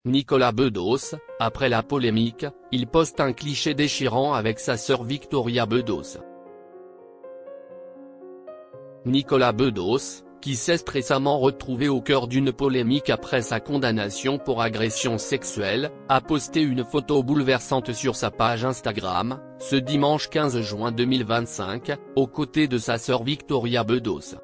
Nicolas Bedos, après la polémique, il poste un cliché déchirant avec sa sœur Victoria Bedos. Nicolas Bedos, qui s'est récemment retrouvé au cœur d'une polémique après sa condamnation pour agression sexuelle, a posté une photo bouleversante sur sa page Instagram, ce dimanche 15 juin 2025, aux côtés de sa sœur Victoria Bedos.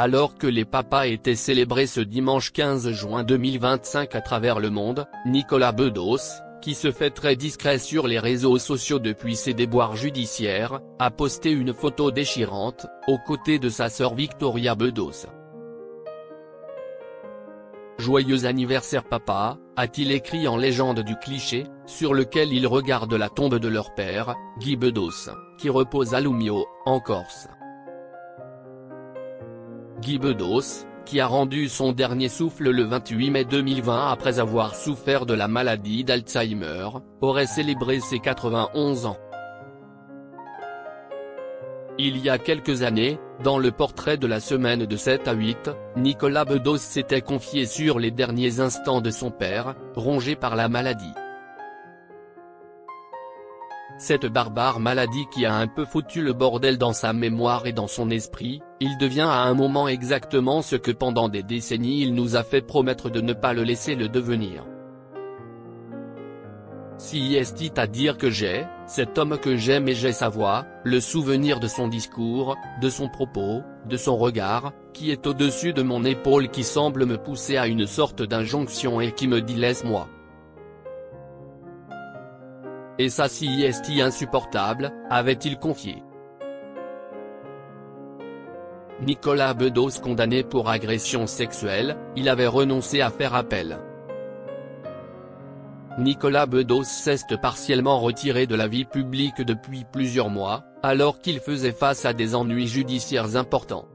Alors que les papas étaient célébrés ce dimanche 15 juin 2025 à travers le monde, Nicolas Bedos, qui se fait très discret sur les réseaux sociaux depuis ses déboires judiciaires, a posté une photo déchirante, aux côtés de sa sœur Victoria Bedos. Joyeux anniversaire papa, a-t-il écrit en légende du cliché, sur lequel il regarde la tombe de leur père, Guy Bedos, qui repose à Lumio, en Corse. Guy Bedos, qui a rendu son dernier souffle le 28 mai 2020 après avoir souffert de la maladie d'Alzheimer, aurait célébré ses 91 ans. Il y a quelques années, dans le portrait de la semaine de 7 à 8, Nicolas Bedos s'était confié sur les derniers instants de son père, rongé par la maladie. Cette barbare maladie qui a un peu foutu le bordel dans sa mémoire et dans son esprit, il devient à un moment exactement ce que pendant des décennies il nous a fait promettre de ne pas le laisser le devenir. Si est-il à dire que j'ai, cet homme que j'aime et j'ai sa voix, le souvenir de son discours, de son propos, de son regard, qui est au-dessus de mon épaule qui semble me pousser à une sorte d'injonction et qui me dit laisse-moi. Et ça si est insupportable, avait-il confié. Nicolas Bedos condamné pour agression sexuelle, il avait renoncé à faire appel. Nicolas Bedos s'est partiellement retiré de la vie publique depuis plusieurs mois, alors qu'il faisait face à des ennuis judiciaires importants.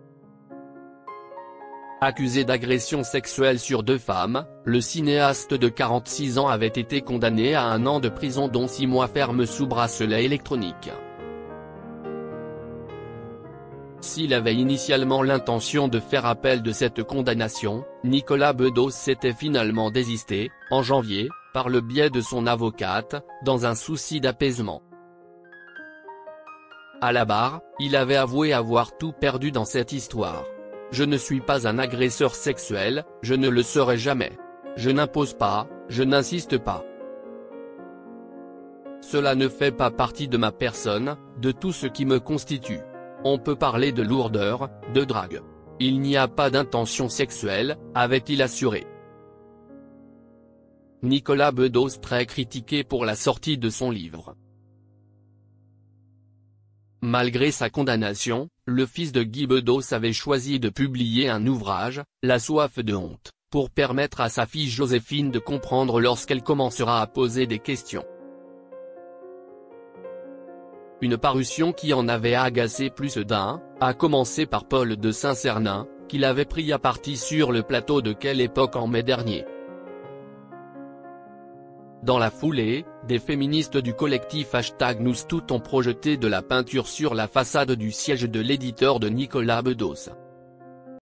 Accusé d'agression sexuelle sur 2 femmes, le cinéaste de 46 ans avait été condamné à 1 an de prison dont 6 mois ferme sous bracelet électronique. S'il avait initialement l'intention de faire appel de cette condamnation, Nicolas Bedos s'était finalement désisté, en janvier, par le biais de son avocate, dans un souci d'apaisement. À la barre, il avait avoué avoir tout perdu dans cette histoire. Je ne suis pas un agresseur sexuel, je ne le serai jamais. Je n'impose pas, je n'insiste pas. Cela ne fait pas partie de ma personne, de tout ce qui me constitue. On peut parler de lourdeur, de drague. Il n'y a pas d'intention sexuelle, avait-il assuré. Nicolas Bedos très critiqué pour la sortie de son livre. Malgré sa condamnation, le fils de Guy Bedos avait choisi de publier un ouvrage, La soif de honte, pour permettre à sa fille Joséphine de comprendre lorsqu'elle commencera à poser des questions. Une parution qui en avait agacé plus d'un, à commencer par Paul de Saint-Cernin, qui l'avait pris à partie sur le plateau de Quelle époque en mai dernier. Dans la foulée, des féministes du collectif #NousToutes ont projeté de la peinture sur la façade du siège de l'éditeur de Nicolas Bedos.